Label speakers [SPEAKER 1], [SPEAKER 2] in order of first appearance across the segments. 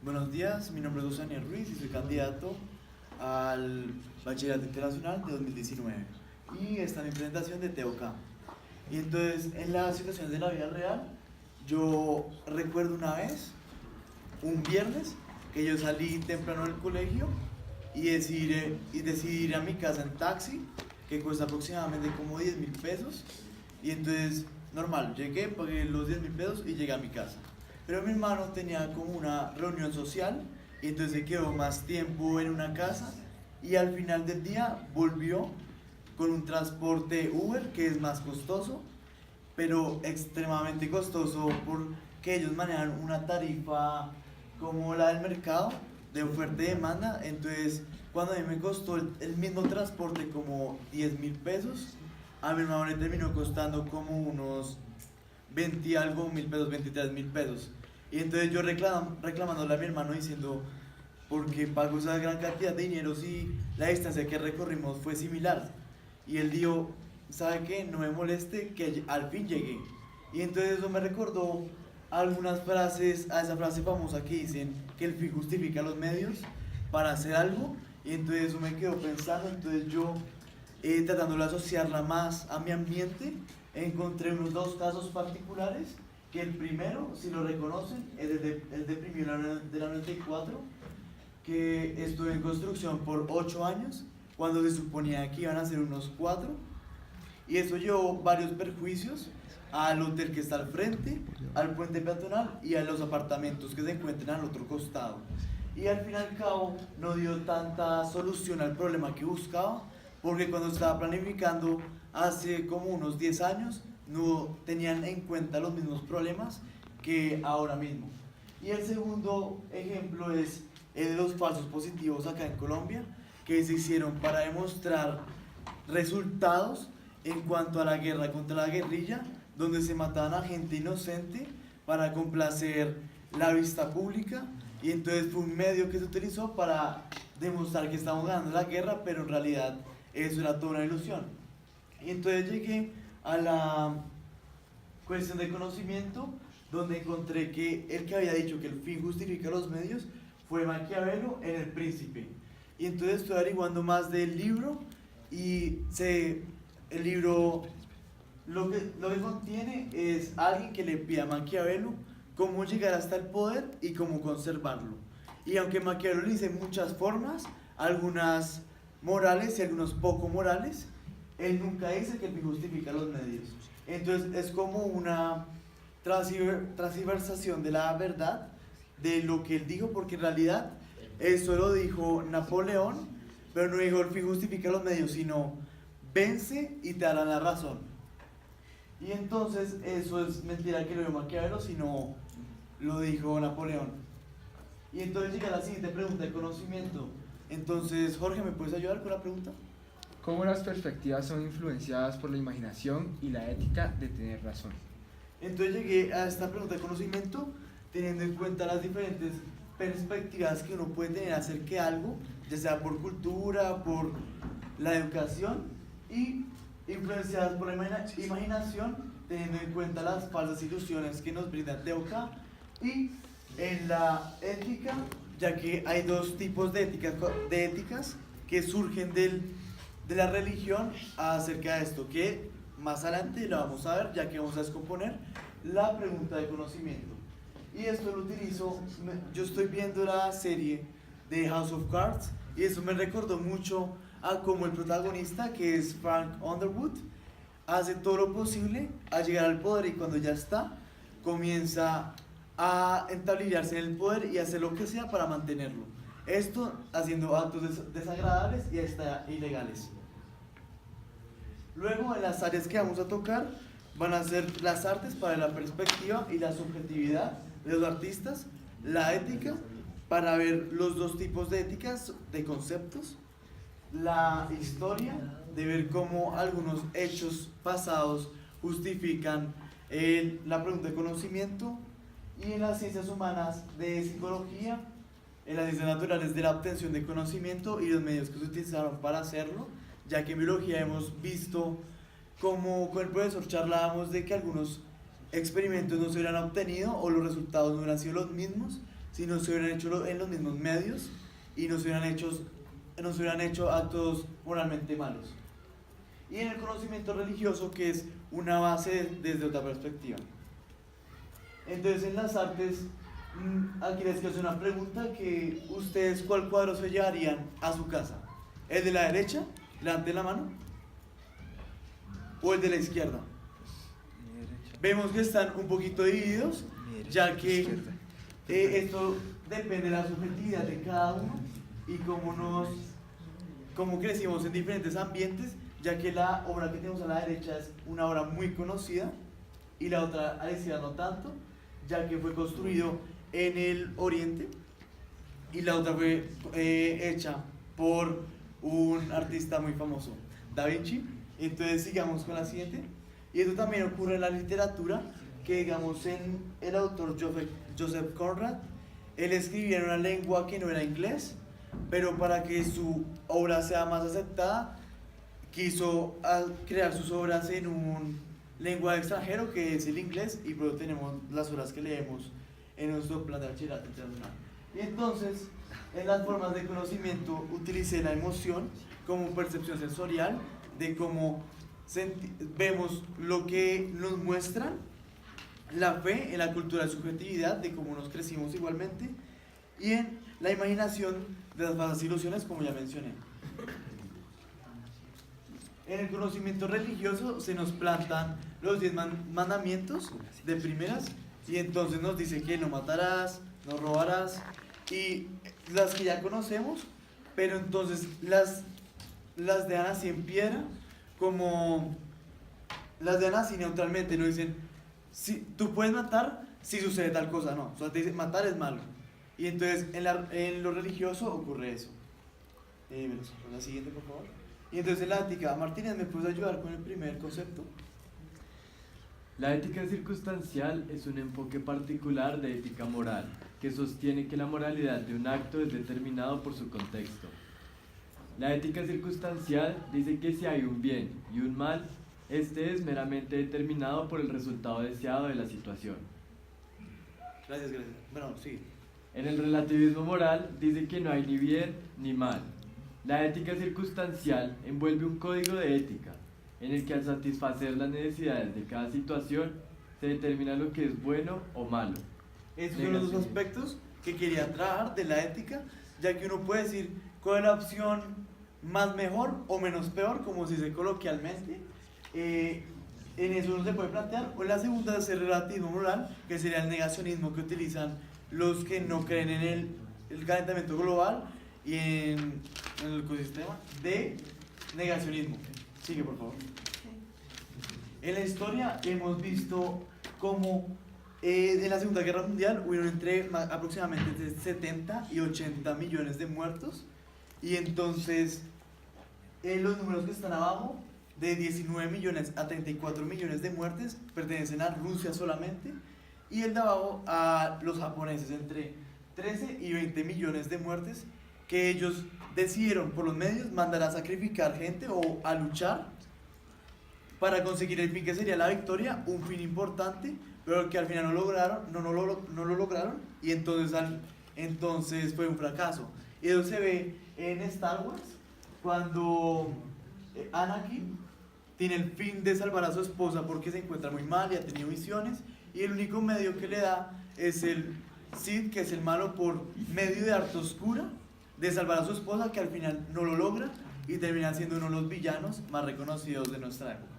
[SPEAKER 1] Buenos días, mi nombre es José Daniel Ruiz y soy candidato al Bachillerato Internacional de 2019. Y esta es mi presentación de TOK. Y entonces, en las situaciones de la vida real, yo recuerdo una vez, un viernes, que yo salí temprano del colegio y decidí ir a mi casa en taxi, que cuesta aproximadamente como 10.000 pesos. Y entonces, normal, llegué, pagué los 10.000 pesos y llegué a mi casa. Pero mi hermano tenía como una reunión social y entonces se quedó más tiempo en una casa y al final del día volvió con un transporte Uber que es más costoso, pero extremadamente costoso porque ellos manejan una tarifa como la del mercado de oferta y demanda. Entonces, cuando a mí me costó el mismo transporte como 10.000 pesos, a mi hermano le terminó costando como unos 20 y algo mil pesos, 23.000 pesos. Y entonces yo reclamándole a mi hermano diciendo, ¿por qué pago esa gran cantidad de dinero si la distancia que recorrimos fue similar? Y él dijo, ¿sabe qué? No me moleste que al fin llegué. Y entonces eso me recordó algunas frases, a esa frase famosa que dicen que el fin justifica los medios para hacer algo. Y entonces eso me quedó pensando, entonces yo tratando de asociarla más a mi ambiente, encontré unos dos casos particulares, que el primero, si lo reconocen, es el de primero de la 94, que estuve en construcción por 8 años, cuando se suponía que iban a ser unos 4, y eso llevó varios perjuicios al hotel que está al frente, al puente peatonal y a los apartamentos que se encuentran al otro costado. Y al fin y al cabo no dio tanta solución al problema que buscaba, porque cuando estaba planificando hace como unos 10 años no tenían en cuenta los mismos problemas que ahora mismo. Y el segundo ejemplo es el de los falsos positivos acá en Colombia, que se hicieron para demostrar resultados en cuanto a la guerra contra la guerrilla, donde se mataban a gente inocente para complacer la vista pública. Y entonces fue un medio que se utilizó para demostrar que estábamos ganando la guerra, pero en realidad eso era toda una ilusión. Y entonces llegué a la cuestión de conocimiento, donde encontré que el que había dicho que el fin justifica los medios fue Maquiavelo en El Príncipe. Y entonces estoy averiguando más del libro y el libro lo que contiene es alguien que le pide a Maquiavelo cómo llegar hasta el poder y cómo conservarlo. Y aunque Maquiavelo le dice muchas formas, algunas morales y algunos poco morales, él nunca dice que el fin justifica los medios. Entonces es como una transversación de la verdad, de lo que él dijo, porque en realidad eso lo dijo Napoleón, pero no dijo el fin justifica los medios, sino vence y te darán la razón. Y entonces eso es mentira que lo dijo Maquiavelo, sino lo dijo Napoleón. Y entonces llega la siguiente pregunta de conocimiento. Entonces, Jorge, ¿me puedes ayudar con la pregunta?
[SPEAKER 2] ¿Cómo las perspectivas son influenciadas por la imaginación y la ética de tener razón?
[SPEAKER 1] Entonces llegué a esta pregunta de conocimiento teniendo en cuenta las diferentes perspectivas que uno puede tener acerca de algo, ya sea por cultura, por la educación, y influenciadas por la imaginación, teniendo en cuenta las falsas ilusiones que nos brinda TOK, y en la ética, ya que hay dos tipos de éticas que surgen de la religión acerca de esto, que más adelante lo vamos a ver, ya que vamos a descomponer la pregunta de conocimiento. Y esto lo utilizo, yo estoy viendo la serie de House of Cards y eso me recordó mucho a cómo el protagonista, que es Frank Underwood, hace todo lo posible a llegar al poder, y cuando ya está, comienza a entablillarse en el poder y hacer lo que sea para mantenerlo. Esto haciendo actos desagradables y hasta ilegales. Luego, en las áreas que vamos a tocar van a ser las artes para la perspectiva y la subjetividad de los artistas, la ética para ver los dos tipos de éticas, de conceptos, la historia, de ver cómo algunos hechos pasados justifican la pregunta de conocimiento, y en las ciencias humanas de psicología, en las ciencias naturales de la obtención de conocimiento y los medios que se utilizaron para hacerlo, ya que en biología hemos visto como con el profesor charlábamos de que algunos experimentos no se hubieran obtenido o los resultados no hubieran sido los mismos si no se hubieran hecho en los mismos medios y no se hubieran hecho actos moralmente malos. Y en el conocimiento religioso, que es una base desde otra perspectiva. Entonces, en las artes, aquí les quiero hacer una pregunta, que ustedes, ¿cuál cuadro se llevarían a su casa? ¿El de la derecha, levante la mano? ¿O el de la izquierda? Vemos que están un poquito divididos, ya que esto depende de la subjetividad de cada uno y cómo crecimos en diferentes ambientes, ya que la obra que tenemos a la derecha es una obra muy conocida y la otra a la izquierda no tanto, ya que fue construido en el Oriente, y la otra fue hecha por un artista muy famoso, Da Vinci. Entonces sigamos con la siguiente. Y esto también ocurre en la literatura, que digamos en el autor Joseph Conrad, él escribía en una lengua que no era inglés, pero para que su obra sea más aceptada, quiso crear sus obras en un lenguaje extranjero, que es el inglés, y por eso tenemos las obras que leemos en nuestro plan de bachillerato internacional. Y entonces, en las formas de conocimiento, utilicé la emoción como percepción sensorial, de cómo vemos lo que nos muestran, la fe en la cultura de subjetividad, de cómo nos crecimos igualmente, y en la imaginación de las falsas ilusiones, como ya mencioné. En el conocimiento religioso se nos plantan los 10 mandamientos de primeras, y entonces nos dice que no matarás, no robarás, y las que ya conocemos, pero entonces las dejan así en piedra, como las dejan así neutralmente, no dicen, si, tú puedes matar si sucede tal cosa, no, o sea, te dicen matar es malo. Y entonces en lo religioso ocurre eso. La siguiente, por favor. Y entonces en la ética, Martínez, ¿me puedes ayudar con el primer concepto?
[SPEAKER 3] La ética circunstancial es un enfoque particular de ética moral, que sostiene que la moralidad de un acto es determinado por su contexto. La ética circunstancial dice que si hay un bien y un mal, este es meramente determinado por el resultado deseado de la situación.
[SPEAKER 1] Gracias. Bueno, sí.
[SPEAKER 3] En el relativismo moral dice que no hay ni bien ni mal. La ética circunstancial envuelve un código de ética, en el que al satisfacer las necesidades de cada situación, se determina lo que es bueno o malo.
[SPEAKER 1] Esos son los dos aspectos que quería tratar de la ética, ya que uno puede decir cuál es la opción más mejor o menos peor, como se dice coloquialmente. En eso uno se puede plantear. O la segunda es el relativismo moral, que sería el negacionismo que utilizan los que no creen en el calentamiento global y en el ecosistema de negacionismo. Sigue, por favor. En la historia hemos visto cómo en la Segunda Guerra Mundial hubieron aproximadamente 70 y 80 millones de muertos, y entonces los números que están abajo, de 19 millones a 34 millones de muertes, pertenecen a Rusia solamente, y el de abajo a los japoneses, entre 13 y 20 millones de muertes, que ellos decidieron por los medios mandar a sacrificar gente o a luchar para conseguir el fin que sería la victoria, un fin importante, pero que al final no lo lograron, y entonces fue un fracaso. Y eso se ve en Star Wars, cuando Anakin tiene el fin de salvar a su esposa porque se encuentra muy mal y ha tenido visiones, y el único medio que le da es el Sith, que es el malo, por medio de arte oscura, de salvar a su esposa, que al final no lo logra y termina siendo uno de los villanos más reconocidos de nuestra época.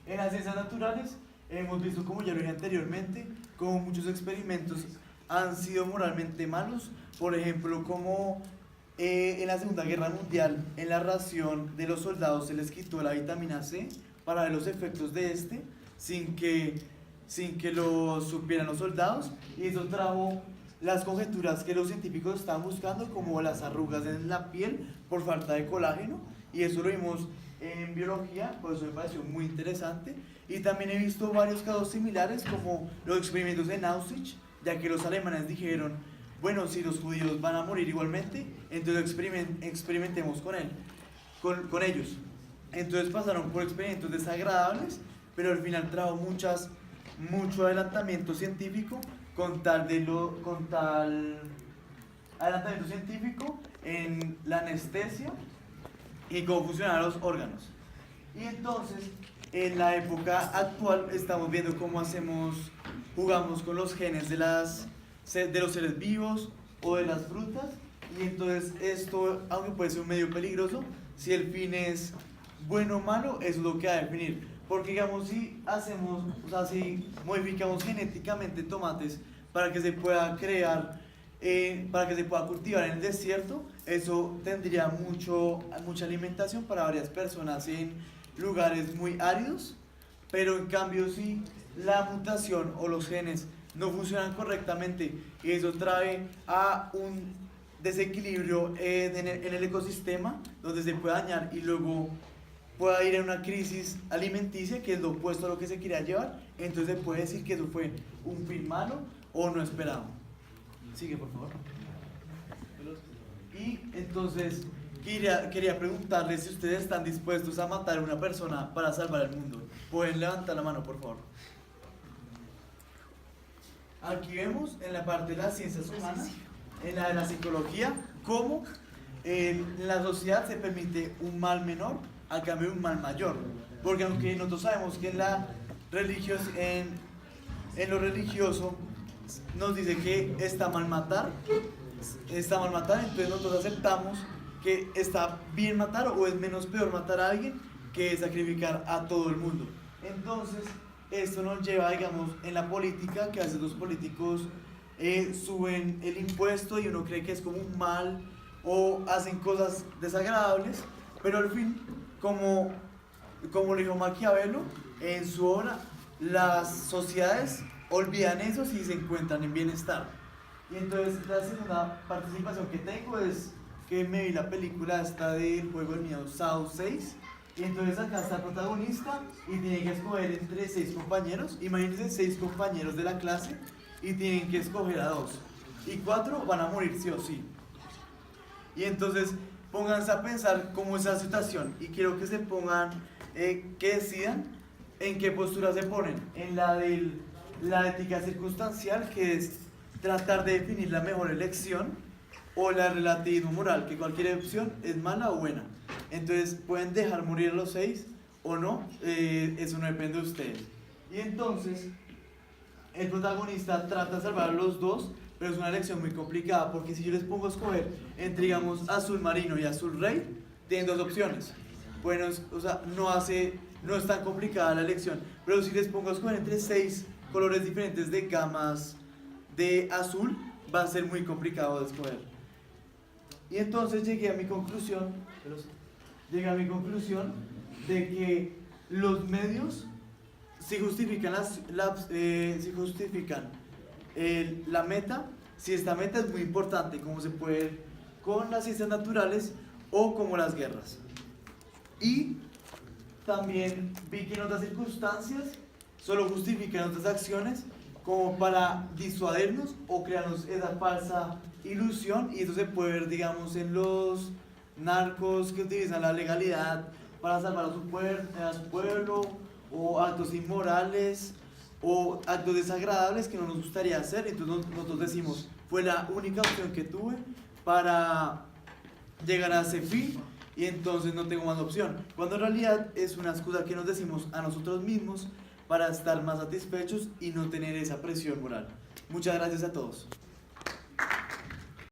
[SPEAKER 1] En las ciencias naturales hemos visto, como ya lo dije anteriormente, como muchos experimentos han sido moralmente malos. Por ejemplo, como en la Segunda Guerra Mundial, en la ración de los soldados se les quitó la vitamina C para ver los efectos de este sin que lo supieran los soldados, y eso trajo las conjeturas que los científicos estaban buscando, como las arrugas en la piel por falta de colágeno, y eso lo vimos en biología, por eso me pareció muy interesante. Y también he visto varios casos similares, como los experimentos en Auschwitz, ya que los alemanes dijeron, bueno, si los judíos van a morir igualmente, entonces experimentemos con ellos. Entonces pasaron por experimentos desagradables, pero al final trajo mucho adelantamiento científico, con tal adelantamiento científico en la anestesia y cómo funcionan los órganos. Y entonces, en la época actual, estamos viendo cómo jugamos con los genes de los seres vivos o de las frutas. Y entonces esto, aunque puede ser un medio peligroso, si el fin es bueno o malo, eso es lo que va a definir. Porque digamos, si si modificamos genéticamente tomates para que se pueda para que se pueda cultivar en el desierto, eso tendría mucha alimentación para varias personas en lugares muy áridos. Pero en cambio, si la mutación o los genes no funcionan correctamente, y eso trae a un desequilibrio en el ecosistema, donde se puede dañar y luego pueda ir a una crisis alimenticia, que es lo opuesto a lo que se quería llevar, entonces se puede decir que eso fue un fin malo o no esperado. Sigue, por favor. Y entonces quería preguntarles si ustedes están dispuestos a matar a una persona para salvar el mundo. Pueden levantar la mano, por favor. Aquí vemos en la parte de las ciencias humanas, en la de la psicología, cómo en la sociedad se permite un mal menor a cambio de un mal mayor. Porque aunque nosotros sabemos que en lo religioso nos dice que está mal matar, entonces nosotros aceptamos que está bien matar o es menos peor matar a alguien que sacrificar a todo el mundo. Entonces, esto nos lleva, digamos, en la política, que a veces los políticos suben el impuesto y uno cree que es como un mal o hacen cosas desagradables, pero al fin, como lo dijo Maquiavelo en su obra, las sociedades olvidan eso si se encuentran en bienestar. Y entonces la segunda participación que tengo es que me vi la película esta del juego del miedo, Saw 6. Y entonces acá está el protagonista y tiene que escoger entre 6 compañeros. Imagínense 6 compañeros de la clase y tienen que escoger a 2. Y 4 van a morir sí o sí. Y entonces pónganse a pensar cómo es la situación. Y quiero que se pongan, que decidan en qué postura se ponen. En la de la ética circunstancial, que es tratar de definir la mejor elección, o la relativismo moral, que cualquier opción es mala o buena. Entonces pueden dejar morir a los 6 o no, eso no depende de ustedes. Y entonces el protagonista trata de salvar a los 2, pero es una elección muy complicada, porque si yo les pongo a escoger entre, digamos, azul marino y azul rey, tienen 2 opciones. Bueno, o sea, no es tan complicada la elección, pero si les pongo a escoger entre 6 colores diferentes de gamas de azul, va a ser muy complicado de escoger. Y entonces llegué a mi conclusión de que los medios si justifican la meta, si esta meta es muy importante, como se puede ver con las ciencias naturales o como las guerras. Y también vi que en otras circunstancias solo justifican otras acciones como para disuadirnos o crearnos esa falsa ilusión, y eso se puede ver, digamos, en los narcos que utilizan la legalidad para salvar a su pueblo, o actos inmorales o actos desagradables que no nos gustaría hacer. Entonces nosotros decimos, fue la única opción que tuve para llegar a ese fin y entonces no tengo más opción, cuando en realidad es una excusa que nos decimos a nosotros mismos para estar más satisfechos y no tener esa presión moral. Muchas gracias a todos.